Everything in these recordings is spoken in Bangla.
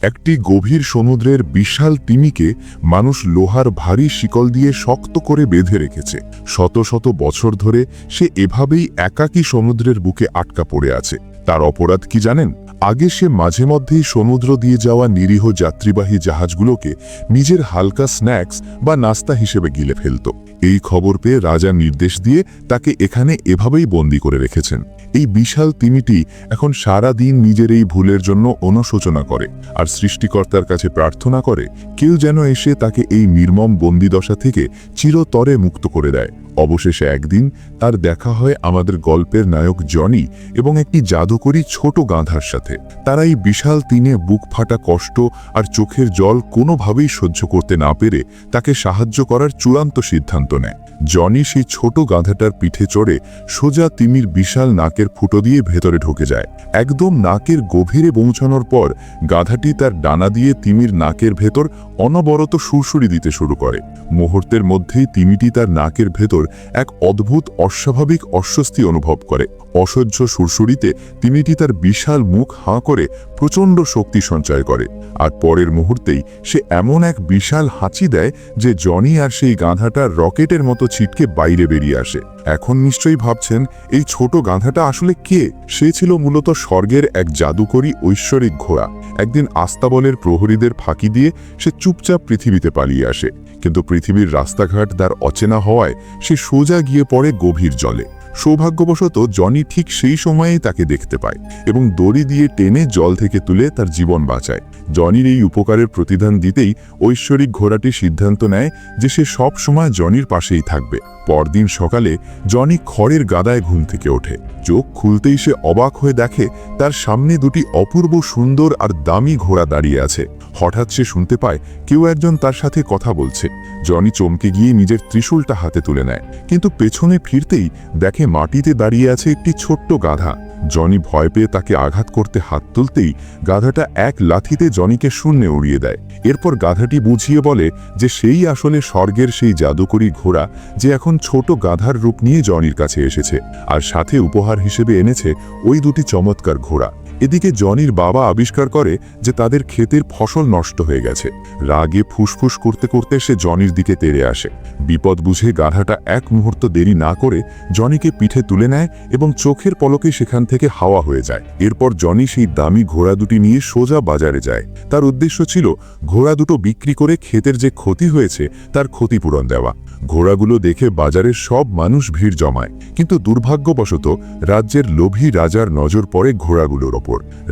একটি গভীর সমুদ্রের বিশাল তিমিকে মানুষ লোহার ভারী শিকল দিয়ে শক্ত করে বেঁধে রেখেছে। শত শত বছর ধরে সে এভাবেই একাকী সমুদ্রের বুকে আটকা পড়ে আছে। তার অপরাধ কি জানেন? আগে সে মাঝে মধ্যেই সমুদ্র দিয়ে যাওয়া নিরীহ যাত্রীবাহী জাহাজগুলোকে নিজের হালকা স্ন্যাক্স বা নাস্তা হিসেবে গিলে ফেলত। এই খবর পেয়ে রাজা নির্দেশ দিয়ে তাকে এখানে এভাবেই বন্দী করে রেখেছেন। এই বিশাল তিমিটি এখন সারা দিন নিজের এই ভুলের জন্য অনুশোচনা করে আর সৃষ্টিকর্তার কাছে প্রার্থনা করে কেউ যেন এসে তাকে এই নির্মম বন্দিদশা থেকে চিরতরে মুক্ত করে দেয়। অবশেষে একদিন তার দেখা হয় আমাদের গল্পের নায়ক জনি এবং একটি জাদুকরী ছোট গাধার সাথে। তারা এই বিশাল তিনে বুক ফাটা কষ্ট আর চোখের জল কোনোভাবেই সহ্য করতে না পেরে তাকে সাহায্য করার চূড়ান্ত সিদ্ধান্ত নেয়। জনি সেই ছোট গাধাটার পিঠে চড়ে সোজা তিমির বিশাল নাকের ফুটো দিয়ে ভেতরে ঢুকে যায়। একদম নাকের গভীরে পৌঁছানোর পর গাধাটি তার ডানা দিয়ে তিমির নাকের ভেতর অনবরত সুরসুরি দিতে শুরু করে। মুহূর্তের মধ্যেই তিমিটি তার নাকের ভেতর এক অদ্ভুত অস্বাভাবিক অস্বস্তি অনুভব করে। অসহ্য সুরসুরিতে তিমিটি তার বিশাল মুখ হাঁ করে প্রচণ্ড শক্তি সঞ্চয় করে, আর পরের মুহূর্তেই সে এমন এক বিশাল হাঁচি দেয় যে জনি আর সেই গাধাটা রকেটের মতো ছিটকে বাইরে বেরিয়ে আসে। এখন নিশ্চয়ই ভাবছেন এই ছোট গাধাটা আসলে কে? সে ছিল মূলত স্বর্গের এক জাদুকরী ঐশ্বরিক ঘোড়া। একদিন আস্তাবলের প্রহরীদের ফাঁকি দিয়ে সে চুপচাপ পৃথিবীতে পালিয়ে আসে, কিন্তু পৃথিবীর রাস্তাঘাট তার অচেনা হওয়ায় সে সোজা গিয়ে পড়ে গভীর জলে। সৌভাগ্যবশত জনি ঠিক সেই সময়েই তাকে দেখতে পায় এবং দড়ি দিয়ে টেনে জল থেকে তুলে তার জীবন বাঁচায়। জনির এই উপকারের প্রতিদান দিতেই ঐশ্বরিক ঘোড়াটি সিদ্ধান্ত নেয় যে সে সব সময় জনির পাশেই থাকবে। পরদিন সকালে জনি খড়ের গাদায় ঘুম থেকে ওঠে। চোখ খুলতেই সে অবাক হয়ে দেখে তার সামনে দুটি অপূর্ব সুন্দর আর দামি ঘোড়া দাঁড়িয়ে আছে। হঠাৎ সে শুনতে পায় কেউ একজন তার সাথে কথা বলছে। জনি চমকে গিয়ে নিজের ত্রিশূলটা হাতে তুলে নেয়, কিন্তু পেছনে ফিরতেই দেখে মাটিতে দাঁড়িয়ে আছে একটি ছোট্ট গাধা। জনি ভয় পেয়ে তাকে আঘাত করতে হাত তুলতেই গাধাটা এক লাথিতে জনিকে শূন্যে উড়িয়ে দেয়। এরপর গাধাটি বুঝিয়ে বলে যে সেই আসলে স্বর্গের সেই জাদুকরী ঘোড়া, যে এখন ছোট গাধার রূপ নিয়ে জনির কাছে এসেছে আর সাথে উপহার হিসেবে এনেছে ওই দুটি চমৎকার ঘোড়া। এদিকে জনির বাবা আবিষ্কার করে যে তাদের ক্ষেতের ফসল নষ্ট হয়ে গেছে। রাগে ফুসফুস করতে করতে সে জনির দিকে তেড়ে আসে। বিপদ বুঝে গাধাটা এক মুহূর্ত দেরি না করে জনিকে পিঠে তুলে নেয় এবং চোখের পলকে সেখান থেকে হাওয়া হয়ে যায়। এরপর জনি সেই দামি ঘোড়া দুটি নিয়ে সোজা বাজারে যায়। তার উদ্দেশ্য ছিল ঘোড়া দুটো বিক্রি করে ক্ষেতের যে ক্ষতি হয়েছে তার ক্ষতিপূরণ দেওয়া। ঘোড়াগুলো দেখে বাজারের সব মানুষ ভিড় জমায়, কিন্তু দুর্ভাগ্যবশত রাজ্যের লোভী রাজার নজর পড়ে ঘোড়াগুলোর ওপর।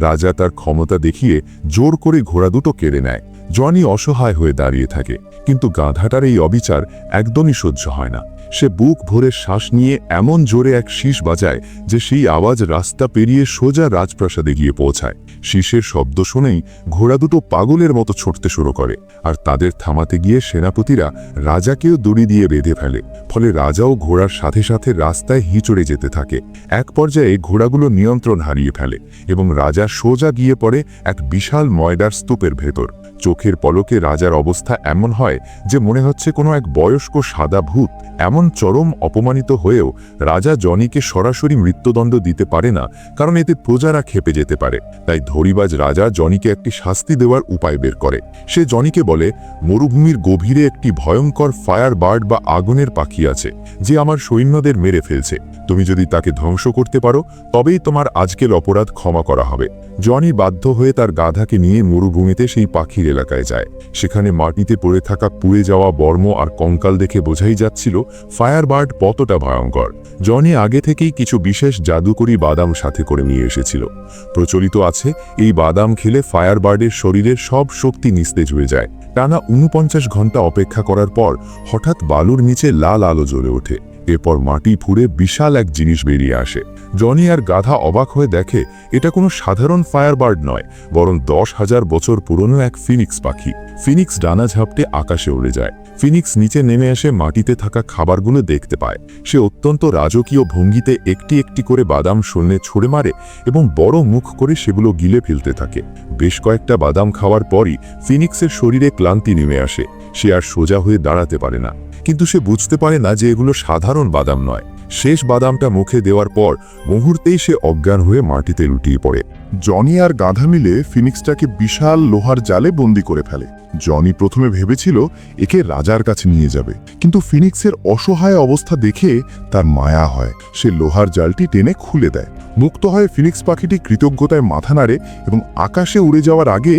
রাজা তার ক্ষমতা দেখিয়ে জোর করে ঘোড়া দুটো কেড়ে নেয়। জনি অসহায় হয়ে দাঁড়িয়ে থাকে, কিন্তু গাধাটার এই অবিচার একদমই সহ্য হয় না। সে বুক ভরে শ্বাস নিয়ে এমন জোরে এক শীষ বাজায় যে সেই আওয়াজ রাস্তা পেরিয়ে সোজা রাজপ্রাসাদে গিয়ে পৌঁছায়। শীষের শব্দ শুনেই ঘোড়া দুটো পাগলের মতো ছুটতে শুরু করে, আর তাদের থামাতে গিয়ে সেনাপতিরা রাজাকেও দড়ি দিয়ে বেঁধে ফেলে। ফলে রাজাও ঘোড়ার সাথে সাথে রাস্তায় হিঁচড়ে যেতে থাকে। এক পর্যায়ে ঘোড়াগুলো নিয়ন্ত্রণ হারিয়ে ফেলে এবং রাজা সোজা গিয়ে পড়ে এক বিশাল ময়দার স্তূপের ভেতর। চোখের পলকে রাজার অবস্থা এমন হয় যে মনে হচ্ছে কোনো এক বয়স্ক সাদা ভূত। এমন চরম অপমানিত হয়েও রাজা জনিকে সরাসরি মৃত্যুদণ্ড দিতে পারে না, কারণ এতে প্রজারা খেপে যেতে পারে। তাই ধরিবাজ রাজা জনিকে একটি শাস্তি দেওয়ার উপায় বের করে। সে জনিকে বলে, মরুভূমির গভীরে একটি ভয়ঙ্কর ফায়ার বার্ড বা আগুনের পাখি আছে, যে আমার সৈন্যদের মেরে ফেলছে। তুমি যদি তাকে ধ্বংস করতে পারো তবেই তোমার আজকের অপরাধ ক্ষমা করা হবে। জনি বাধ্য হয়ে তার গাধাকে নিয়ে মরুভূমিতে সেই পাখির এলাকায় যায়। সেখানে মাটিতে পড়ে থাকা পুড়ে যাওয়া বর্ম আর কঙ্কাল দেখে বোঝাই যাচ্ছিল ফায়ার বার্ড কতটা ভয়ঙ্কর। জনি আগে থেকেই কিছু বিশেষ জাদুকরী বাদাম সাথে করে নিয়ে এসেছিল। প্রচলিত আছে এই বাদাম খেলে ফায়ার বার্ডের শরীরের সব শক্তি নিস্তেজ হয়ে যায়। টানা ৪৯ ঘন্টা অপেক্ষা করার পর হঠাৎ বালুর নিচে লাল আলো জ্বলে ওঠে। এরপর মাটি ফুঁড়ে বিশাল এক জিনিস বেরিয়ে আসে। জনি আর গাধা অবাক হয়ে দেখে এটা কোনো সাধারণ ফায়ার বার্ড নয়, বরং ১০,০০০ বছর পুরনো এক ফিনিক্স পাখি। ফিনিক্স ডানা ঝাপটে আকাশে উড়ে যায়। ফিনিক্স নিচে নেমে এসে মাটিতে থাকা খাবারগুলো দেখতে পায়। সে অত্যন্ত রাজকীয় ভঙ্গিতে একটি একটি করে বাদাম শূন্যে ছুঁড়ে মারে এবং বড় মুখ করে সেগুলো গিলে ফেলতে থাকে। বেশ কয়েকটা বাদাম খাওয়ার পরই ফিনিক্সের শরীরে ক্লান্তি নেমে আসে। সে আর সোজা হয়ে দাঁড়াতে পারে না, কিন্তু সে বুঝতে পারে না যে এগুলো সাধারণ বাদাম নয়। শেষ বাদামটা মুখে দেওয়ার পর মুহূর্তেই সে অজ্ঞান হয়ে মাটিতে লুটিয়ে পড়ে। জনি আর গাধা মিলে ফিনিক্সটাকে বিশাল লোহার জালে বন্দি করে ফেলে। জনি প্রথমে ভেবেছিল একে রাজার কাছে নিয়ে যাবে, কিন্তু ফিনিক্সের অসহায় অবস্থা দেখে তার মায়া হয়। সে লোহার জালটি টেনে খুলে দেয়। মুক্ত হয়ে ফিনিক্স পাখিটি কৃতজ্ঞতায় মাথা নাড়ে এবং আকাশে উড়ে যাওয়ার আগে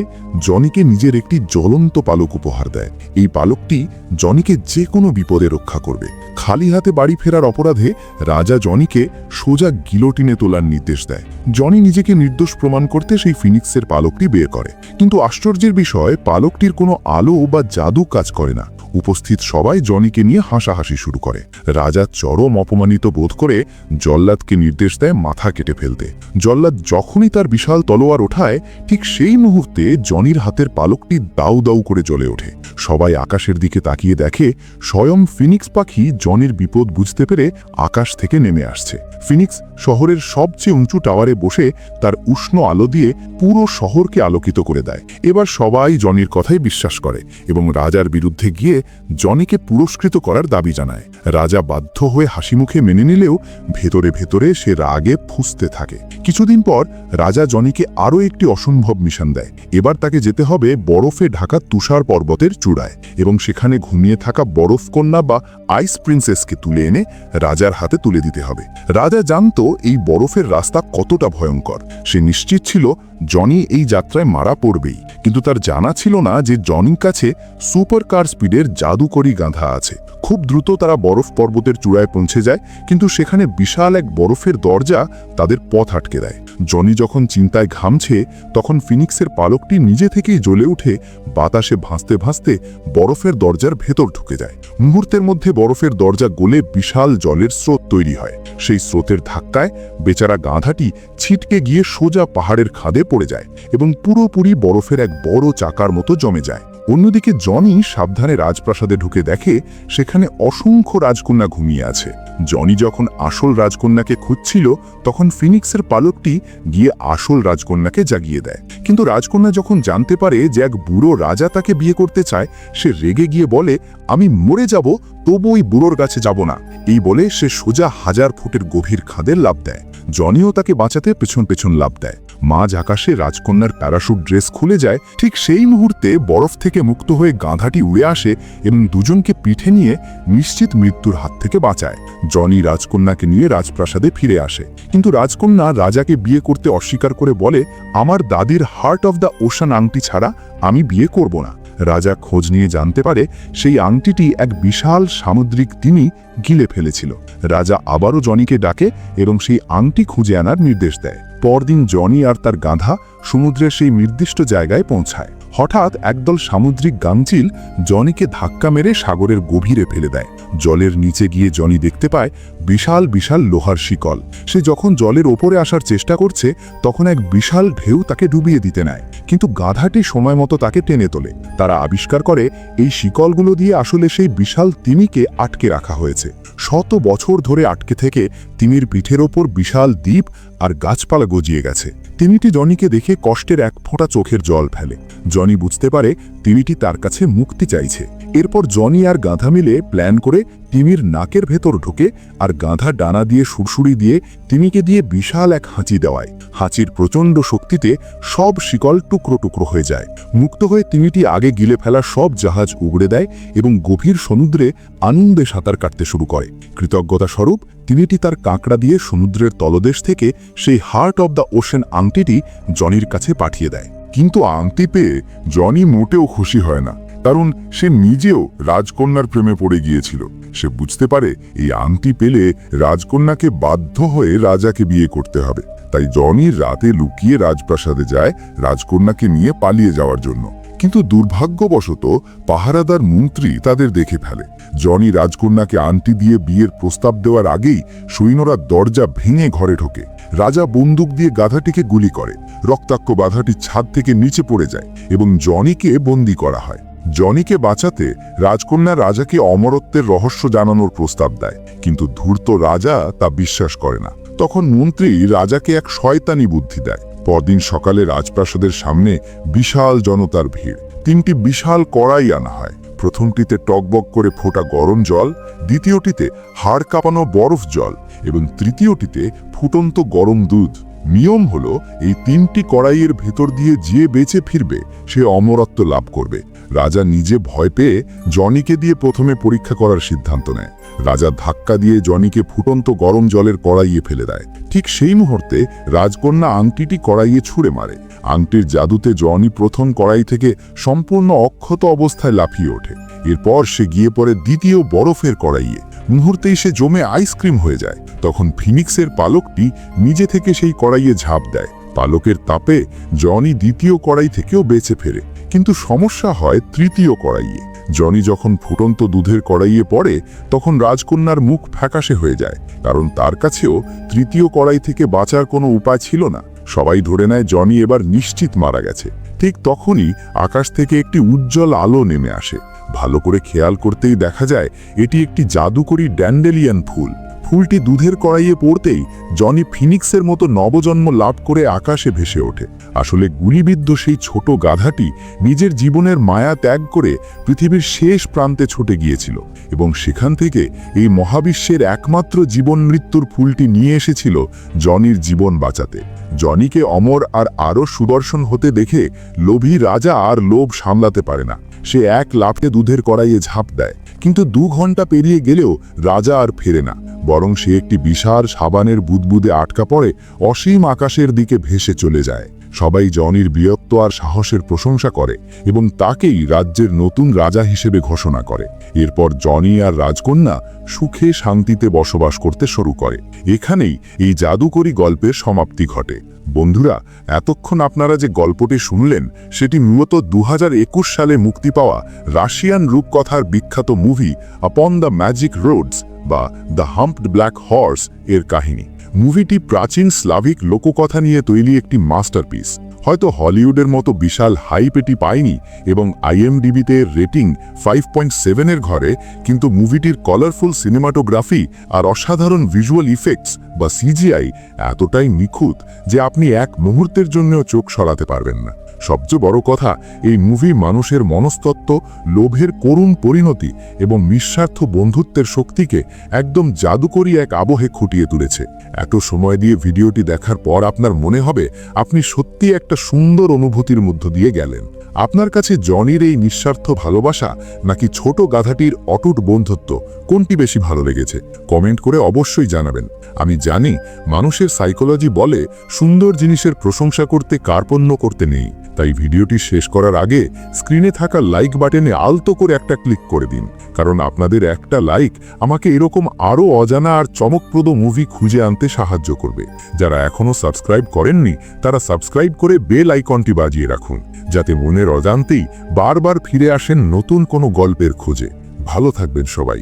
জনিকে নিজের একটি জ্বলন্ত পালক উপহার দেয়। এই পালকটি জনিকে যে কোনো বিপদে রক্ষা করবে। খালি হাতে বাড়ি ফেরার অপরাধে রাজা জনিকে সোজা গিলোটিনে তোলার নির্দেশ দেয়। জনি নিজেকে নির্দোষ প্রমাণ করতে সেই ফিনিক্সের পালকটি বের করে, কিন্তু আশ্চর্যের বিষয় পালকটির কোনো আলো বা জাদু কাজ করে না। উপস্থিত সবাই জনিকে নিয়ে হাসাহাসি শুরু করে। রাজা চরম অপমানিত বোধ করে জল্লাদকে নির্দেশ দেয় মাথা কেটে ফেলতে। জল্লাদ যখনই তার বিশাল তলোয়ার ওঠায়, ঠিক সেই মুহূর্তে জনির হাতের পালকটি দাউ দাউ করে জ্বলে ওঠে। সবাই আকাশের দিকে তাকিয়ে দেখে স্বয়ং ফিনিক্স পাখি জনির বিপদ বুঝতে পেরে আকাশ থেকে নেমে আসছে। ফিনিক্স শহরের সবচেয়ে উঁচু টাওয়ারে বসে তার উষ্ণ আলো দিয়ে পুরো শহরকে আলোকিত করে দেয়। এবার সবাই জনির কথাই বিশ্বাস করে এবং রাজার বিরুদ্ধে গিয়ে জনিকে পুরস্কৃত করার দাবি জানায়। রাজা বাধ্য হয়ে হাসিমুখে মেনে নিলেও ভেতরে ভেতরে সে রাগে ফুঁসতে থাকে। কিছুদিন পর রাজা জনিকে আরও একটি অসম্ভব মিশন দেয়। এবার তাকে যেতে হবে বরফে ঢাকা তুষার পর্বতের চূড়ায় এবং সেখানে ঘুমিয়ে থাকা বরফ কন্যা বা আইস প্রিন্সেসকে তুলে এনে রাজার হাতে তুলে দিতে হবে। রাজা জানতো এই বরফের রাস্তা কতটা ভয়ঙ্কর। সে নিশ্চিত ছিল জনি এই যাত্রায় মারা পড়বেই, কিন্তু তার জানা ছিল না যে জনির কাছে সুপার কার স্পিডের জাদুকরী গাধা আছে। খুব দ্রুত তারা বরফ পর্বতের চূড়ায় পৌঁছে যায়, কিন্তু সেখানে বিশাল এক বরফের দরজা তাদের পথ আটকে দেয়। জনি যখন চিন্তায় ঘামছে, তখন ফিনিক্সের পালকটি নিজে থেকেই জ্বলে উঠে বাতাসে ভাসতে ভাসতে বরফের দরজার ভেতর ঢুকে যায়। মুহূর্তের মধ্যে বরফের দরজা গলে বিশাল জলের স্রোত তৈরি হয়। সেই স্রোতের ধাক্কায় বেচারা গাধাটি ছিটকে গিয়ে সোজা পাহাড়ের খাদে পড়ে যায় এবং পুরোপুরি বরফের এক বড় চাকার মতো জমে যায়। অন্যদিকে জনি সাবধানে রাজপ্রাসাদে ঢুকে দেখে সেখানে অসংখ্য রাজকন্যা ঘুমিয়ে আছে। জনি যখন আসল রাজকন্যাকে খুঁজছিল, তখন ফিনিক্সের পালকটি গিয়ে আসল রাজকন্যাকে জাগিয়ে দেয়। কিন্তু রাজকন্যা যখন জানতে পারে যে এক বুড়ো রাজা তাকে বিয়ে করতে চায়, সে রেগে গিয়ে বলে, আমি মরে যাব, তবু ওই বুড়োর কাছে যাব না। এই বলে সে সোজা 1000 ফুটের গভীর খাদে লাফ দেয়। জনিও তাকে বাঁচাতে পেছন পেছন লাফ দেয়। মাঝ আকাশে রাজকন্যার প্যারাশুট ড্রেস খুলে যায়। ঠিক সেই মুহূর্তে বরফ থেকে মুক্ত হয়ে গাধাটি উড়ে আসে এবং দুজনকে পিঠে নিয়ে নিশ্চিত মৃত্যুর হাত থেকে বাঁচায়। জনি রাজকন্যাকে নিয়ে রাজপ্রাসাদে ফিরে আসে, কিন্তু রাজকন্যা রাজাকে বিয়ে করতে অস্বীকার করে বলে, আমার দাদির হার্ট অফ দ্য ওশান আংটি ছাড়া আমি বিয়ে করব না। রাজা খোঁজ নিয়ে জানতে পারে সেই আংটিটি এক বিশাল সামুদ্রিক তিমি গিলে ফেলেছিল। রাজা আবারও জনিকে ডাকে এবং সেই আংটি খুঁজে আনার নির্দেশ দেয়। পরদিন জনি আর তার গাধা সমুদ্রের সেই নির্দিষ্ট জায়গায় পৌঁছায়। হঠাৎ একদল সামুদ্রিক গাংচিল জনিকে ধাক্কা মেরে সাগরের গভীরে ফেলে দেয়। জলের নিচে গিয়ে জনি দেখতে পায় বিশাল বিশাল লোহার শিকল। সে যখন জলের ওপরে আসার চেষ্টা করছে, তখন এক বিশাল ঢেউ তাকে ডুবিয়ে দিতে নেয়, কিন্তু গাধাটি সময় মতো তাকে টেনে তোলে। তারা আবিষ্কার করে এই শিকলগুলো দিয়ে আসলে সেই বিশাল তিমিকে আটকে রাখা হয়েছে। শত বছর ধরে আটকে থেকে তিমির পিঠের ওপর বিশাল দ্বীপ আর গাছপালা গজিয়ে গেছে। তিমিটি জনিকে দেখে কষ্টের এক ফোঁটা চোখের জল ফেলে। জনি বুঝতে পারে তিমিটি তার কাছে মুক্তি চাইছে। এরপর জনি আর গাধা মিলে প্ল্যান করে তিমির নাকের ভেতর ঢুকে আর গাধা ডানা দিয়ে সুরসুরি দিয়ে তিমিকে দিয়ে বিশাল এক হাঁচি দেওয়ায়। হাঁচির প্রচণ্ড শক্তিতে সব শিকল টুকরো টুকরো হয়ে যায়। মুক্ত হয়ে তিমিটি আগে গিলে ফেলা সব জাহাজ উগড়ে দেয় এবং গভীর সমুদ্রে আনন্দে সাঁতার কাটতে শুরু করে। কৃতজ্ঞতা স্বরূপ তিমিটি তার কাঁকড়া দিয়ে সমুদ্রের তলদেশ থেকে সেই হার্ট অব দ্য ওশেন আংটিটি জনির কাছে পাঠিয়ে দেয়। কিন্তু আংটি পেয়ে জনি মোটেও খুশি হয় না, কারণ সে নিজেও রাজকন্যার প্রেমে পড়ে গিয়েছিল। সে বুঝতে পারে এই আংটি পেলে রাজকন্যাকে বাধ্য হয়ে রাজাকে বিয়ে করতে হবে। তাই জনি রাতে লুকিয়ে রাজপ্রাসাদে যায় রাজকন্যাকে নিয়ে পালিয়ে যাওয়ার জন্য। কিন্তু দুর্ভাগ্যবশত পাহারাদার মন্ত্রী তাদের দেখে ফেলে। জনি রাজকন্যাকে আংটি দিয়ে বিয়ের প্রস্তাব দেওয়ার আগেই সৈন্যরা দরজা ভেঙে ঘরে ঢোকে। রাজা বন্দুক দিয়ে গাধাটিকে গুলি করে। রক্তাক্ত গাধাটি ছাদ থেকে নিচে পড়ে যায় এবং জনিকে বন্দী করা হয়। জনিকে বাঁচাতে রাজকন্যা রাজাকে অমরত্বের রহস্য জানানোর প্রস্তাব দেয়, কিন্তু ধূর্ত রাজা তা বিশ্বাস করে না। তখন মন্ত্রী রাজাকে এক শয়তানি বুদ্ধি দেয়। পরদিন সকালে রাজপ্রাসাদের সামনে বিশাল জনতার ভিড়। 3টি বিশাল কড়াই আনা হয়। প্রথমটিতে টকবক করে ফোটা গরম জল, দ্বিতীয়টিতে হাড় কাঁপানো বরফ জল এবং তৃতীয়টিতে ফুটন্ত গরম দুধ। নিয়ম হলো এই 3টি কড়াইয়ের ভেতর দিয়ে যে বেঁচে ফিরবে সে অমরত্ব লাভ করবে। রাজা নিজে ভয় পেয়ে জনিকে দিয়ে প্রথমে পরীক্ষা করার সিদ্ধান্ত নেয়। রাজা ধাক্কা দিয়ে জনিকে ফুটন্ত গরম জলের কড়াইয়ে ফেলে দেয়। ঠিক সেই মুহূর্তে রাজকন্যা আংটিটি কড়াইয়ে ছুঁড়ে মারে। আংটির জাদুতে জনি প্রথম কড়াই থেকে সম্পূর্ণ অক্ষত অবস্থায় লাফিয়ে ওঠে। এরপর সে গিয়ে পড়ে দ্বিতীয় বরফের কড়াইয়ে। মুহূর্তেই সে জমে আইসক্রিম হয়ে যায়। তখন ফিনিক্সের পালকটি নিজে থেকে সেই কড়াইয়ে ঝাঁপ দেয়। পালকের তাপে জনি দ্বিতীয় কড়াই থেকেও বেঁচে ফেরে, কিন্তু সমস্যা হয় তৃতীয় কড়াইয়ে। জনি যখন ফুটন্ত দুধের কড়াইয়ে পড়ে তখন রাজকন্যার মুখ ফ্যাকাশে হয়ে যায়, কারণ তার কাছেও তৃতীয় কড়াই থেকে বাঁচার কোনো উপায় ছিল না। সবাই ধরে নেয় জনি এবার নিশ্চিত মারা গেছে। ঠিক তখনই আকাশ থেকে একটি উজ্জ্বল আলো নেমে আসে। ভালো করে খেয়াল করতেই দেখা যায় এটি একটি জাদুকরী ড্যান্ডেলিয়ান ফুল। ফুলটি দুধের কড়াইয়ে পড়তেই জনি ফিনিক্সের মতো নবজন্ম লাভ করে আকাশে ভেসে ওঠে। আসলে গুলিবিদ্ধ সেই ছোট গাধাটি নিজের জীবনের মায়া ত্যাগ করে পৃথিবীর শেষ প্রান্তে ছুটে গিয়েছিল, এবং সেখান থেকে এই মহাবিশ্বের একমাত্র জীবন মৃত্যুর ফুলটি নিয়ে এসেছিল জনির জীবন বাঁচাতে। জনিকে অমর আর আরও সুদর্শন হতে দেখে লোভী রাজা আর লোভ সামলাতে পারে না। সে এক লাফে দুধের কড়াইয়ে ঝাঁপ দেয়, কিন্তু 2 ঘন্টা পেরিয়ে গেলেও রাজা আর ফেরে না, বরং সে একটি বিশাল সাবানের বুদবুদে আটকা পড়ে অসীম আকাশের দিকে ভেসে চলে যায়। সবাই জনির বীরত্ব আর সাহসের প্রশংসা করে এবং তাকেই রাজ্যের নতুন রাজা হিসেবে ঘোষণা করে। এরপর জনি আর রাজকন্যা সুখে শান্তিতে বসবাস করতে শুরু করে। এখানেই এই জাদুকরী গল্পের সমাপ্তি ঘটে। বন্ধুরা, এতক্ষণ আপনারা যে গল্পটি শুনলেন সেটি মূলত 2021 সালে মুক্তি পাওয়া রাশিয়ান রূপকথার বিখ্যাত movie upon the magic roads বা দ্য হাম্পড ব্ল্যাক হর্স এর কাহিনী। মুভিটি প্রাচীন স্লাভিক লোককথা নিয়ে তৈরি একটি মাস্টারপিস। হয়তো হলিউডের মতো বিশাল হাইপ এটি পায়নি এবং IMDb-তে রেটিং 5.7 এর ঘরে, কিন্তু মুভিটির কালারফুল সিনেমাটোগ্রাফি আর অসাধারণ ভিজুয়াল ইফেক্টস বা CGI এতটাই নিখুঁত যে আপনি এক মুহূর্তের জন্যও চোখ সরাতে পারবেন না। সবচেয়ে বড় কথা, এই মুভি মানুষের মনস্তত্ত্ব, লোভের করুণ পরিণতি এবং নিঃস্বার্থ বন্ধুত্বের শক্তিকে একদম জাদুকরী এক আবহে খুঁটিয়ে তুলেছে। এত সময় দিয়ে ভিডিওটি দেখার পর আপনার মনে হবে আপনি সত্যি একটা সুন্দর অনুভূতির মধ্য দিয়ে গেলেন। আপনার কাছে জনির এই নিঃস্বার্থ ভালোবাসা নাকি ছোট গাধাটির অটুট বন্ধুত্ব, কোনটি বেশি ভালো লেগেছে? কমেন্ট করে অবশ্যই জানাবেন। আমি জানি মানুষের সাইকোলজি বলে সুন্দর জিনিসের প্রশংসা করতে কার্পণ্য করতে নেই, তাই ভিডিওটি শেষ করার আগে স্ক্রিনে থাকা লাইক বাটনে আলতো করে একটা ক্লিক করে দিন, কারণ আপনাদের একটা লাইক আমাকে এরকম আরও অজানা আর চমকপ্রদ মুভি খুঁজে আনতে সাহায্য করবে। যারা এখনও সাবস্ক্রাইব করেননি তারা সাবস্ক্রাইব করে বেল আইকনটি বাজিয়ে রাখুন, যাতে মনের অজান্তেই বারবার ফিরে আসেন নতুন কোনো গল্পের খোঁজে। ভালো থাকবেন সবাই।